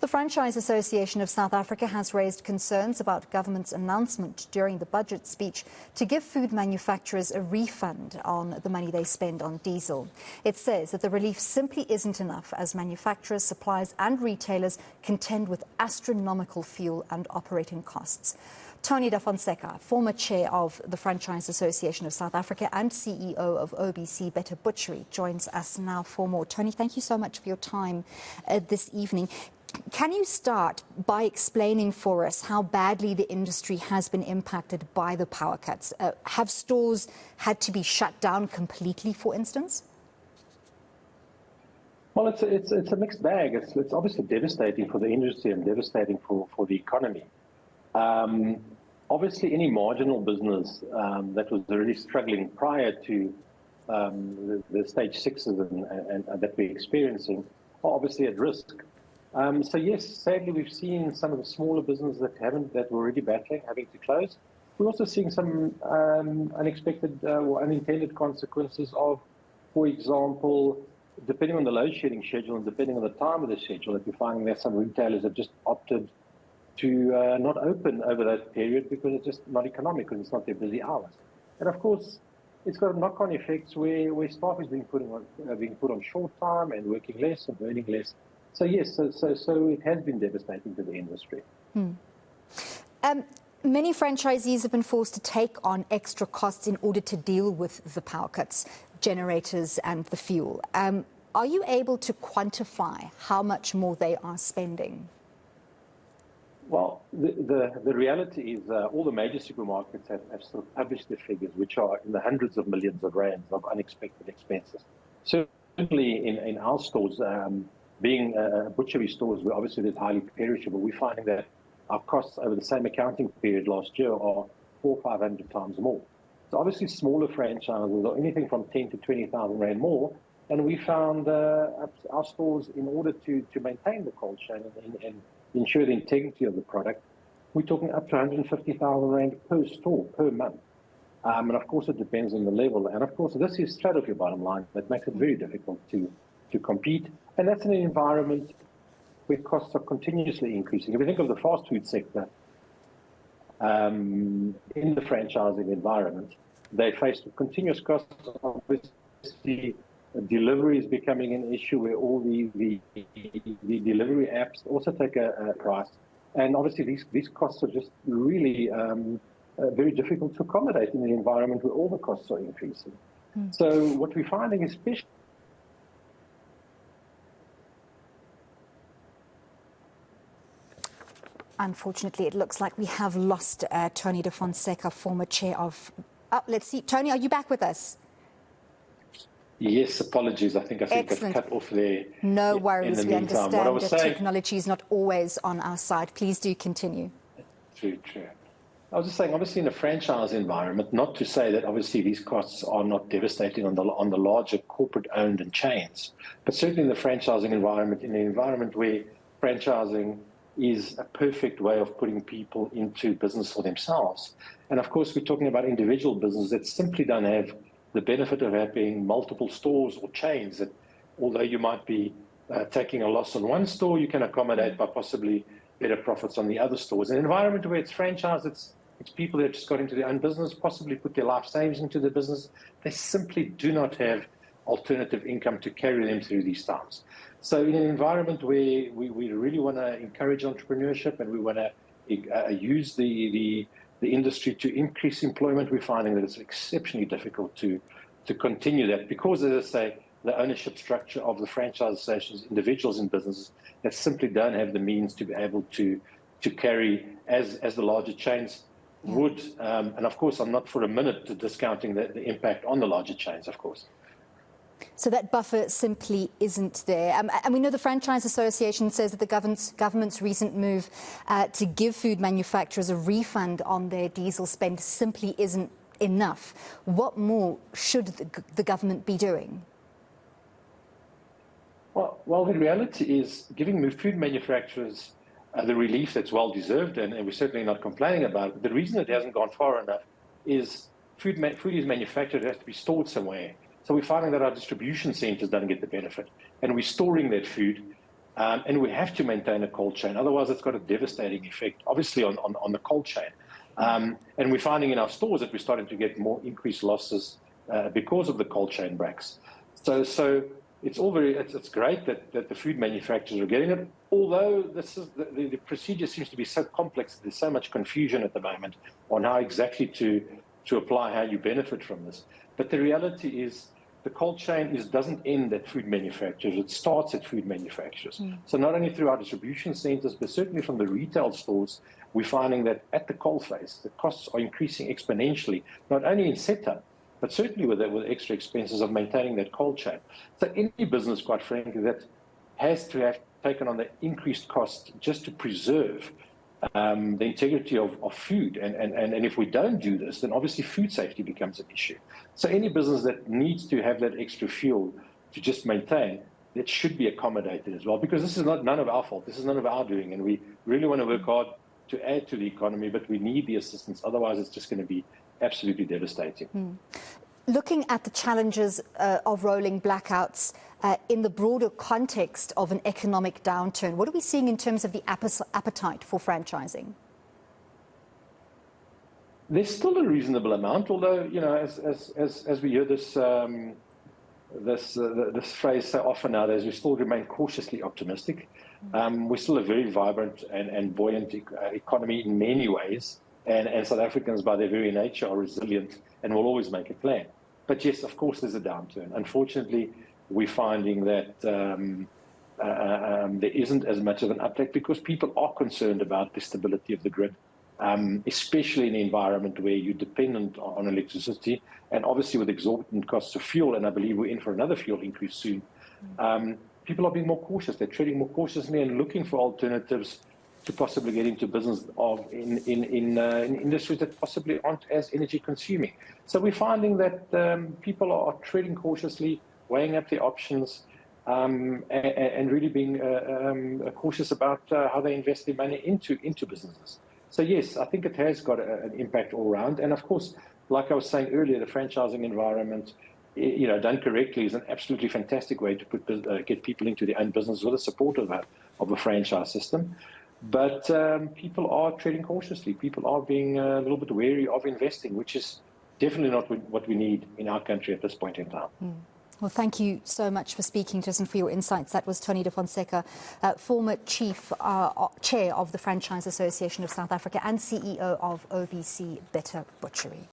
The Franchise Association of South Africa has raised concerns about government's announcement during the budget speech to give food manufacturers a refund on the money they spend on diesel. It says that the relief simply isn't enough as manufacturers, suppliers and retailers contend with astronomical fuel and operating costs. Tony Fonseca, former chair of the Franchise Association of South Africa and CEO of OBC Better Butchery, joins us now for more. Tony, thank you so much for your time this evening. Can you start by explaining for us how badly the industry has been impacted by the power cuts? Have stores had to be shut down completely, for instance? Well, it's a mixed bag. It's obviously devastating for the industry and devastating for the economy. Obviously, any marginal business that was already struggling prior to the stage sixes and that we're experiencing are obviously at risk. So yes, sadly, we've seen some of the smaller businesses that were already battling having to close. We're also seeing some unexpected or unintended consequences of, for example, depending on the load shedding schedule and depending on the time of the schedule, that we're finding that some retailers have just opted to not open over that period because it's just not economic, because it's not their busy hours. And of course, it's got knock-on effects where staff is being put on short time and working less and earning less. So yes, so it has been devastating to the industry. Many franchisees have been forced to take on extra costs in order to deal with the power cuts, generators and the fuel. Are you able to quantify how much more they are spending? Well, the reality is all the major supermarkets have sort of published their figures, which are in the hundreds of millions of rands of unexpected expenses. Certainly in our stores, being butchery stores, where obviously it's highly perishable, we're finding that our costs over the same accounting period last year are 400 or 500 times more. So obviously smaller franchises are anything from 10 to 20,000 rand more, and we found our stores, in order to maintain the cold chain and ensure the integrity of the product, we're talking up to 150,000 rand per store per month. And of course it depends on the level, and of course this is straight off your bottom line. That makes it very difficult to compete, and that's in an environment where costs are continuously increasing. If you think of the fast food sector, in the franchising environment, they face continuous costs. Obviously, delivery is becoming an issue where all the delivery apps also take a price, and obviously these costs are just really very difficult to accommodate in the environment where all the costs are increasing. So what we're finding, especially unfortunately, it looks like we have lost Tony Fonseca, former chair of... let's see. Tony, are you back with us? Yes, apologies. I think I got cut off there. No worries. We understand that technology is not always on our side. Please do continue. True. I was just saying, obviously in a franchise environment, not to say that obviously these costs are not devastating on the larger corporate-owned and chains, but certainly in the franchising environment, in an environment where franchising is a perfect way of putting people into business for themselves. And of course, we're talking about individual businesses that simply don't have the benefit of having multiple stores or chains that, although you might be taking a loss on one store, you can accommodate by possibly better profits on the other stores. In an environment where it's franchise, it's people that just got into their own business, possibly put their life savings into the business. They simply do not have alternative income to carry them through these times. So in an environment where we really want to encourage entrepreneurship and we want to use the industry to increase employment, we're finding that it's exceptionally difficult to continue that because, as I say, the ownership structure of the franchise associations, individuals in businesses that simply don't have the means to be able to carry as the larger chains would. And of course, I'm not for a minute discounting the impact on the larger chains, of course. So that buffer simply isn't there. And we know the Franchise Association says that the government's recent move to give food manufacturers a refund on their diesel spend simply isn't enough. What more should the government be doing? Well, the reality is giving food manufacturers the relief that's well-deserved, and we're certainly not complaining about it. The reason it hasn't gone far enough is food is manufactured, it has to be stored somewhere. So we're finding that our distribution centres don't get the benefit, and we're storing that food And we have to maintain a cold chain. Otherwise, it's got a devastating effect, obviously, on the cold chain. And we're finding in our stores that we're starting to get more increased losses because of the cold chain breaks. So it's all it's great that the food manufacturers are getting it, although the procedure seems to be so complex. There's so much confusion at the moment on how exactly to apply, how you benefit from this. But the reality is the cold chain doesn't end at food manufacturers. It starts at food manufacturers. So not only through our distribution centers, but certainly from the retail stores, we're finding that at the coalface, the costs are increasing exponentially, not only in setup, but certainly with extra expenses of maintaining that cold chain. So any business, quite frankly, that has to have taken on the increased cost just to preserve the integrity of food. And if we don't do this, then obviously food safety becomes an issue. So any business that needs to have that extra fuel to just maintain, that should be accommodated as well, because this is none of our fault. This is none of our doing. And we really want to work hard to add to the economy, but we need the assistance. Otherwise, it's just going to be absolutely devastating. Looking at the challenges of rolling blackouts in the broader context of an economic downturn, what are we seeing in terms of the appetite for franchising? There's still a reasonable amount, although, you know, as we hear this phrase so often nowadays, we still remain cautiously optimistic. We're still a very vibrant and buoyant economy in many ways, and South Africans, by their very nature, are resilient and will always make a plan. But yes, of course, there's a downturn. Unfortunately, we're finding that there isn't as much of an uptake because people are concerned about the stability of the grid, especially in an environment where you're dependent on electricity, and obviously with exorbitant costs of fuel, and I believe we're in for another fuel increase soon. People are being more cautious. They're treading more cautiously and looking for alternatives to possibly get into business in industries that possibly aren't as energy consuming. So we're finding that people are treading cautiously, weighing up the options, and really being cautious about how they invest their money into businesses. So yes, I think it has got an impact all around. And of course, like I was saying earlier, the franchising environment, you know, done correctly, is an absolutely fantastic way to get people into their own business with the support of a franchise system. But people are treading cautiously. People are being a little bit wary of investing, which is definitely not what we need in our country at this point in time. Well, thank you so much for speaking to us and for your insights. That was Tony de Fonseca, former chair of the Franchise Association of South Africa and CEO of OBC Better Butchery.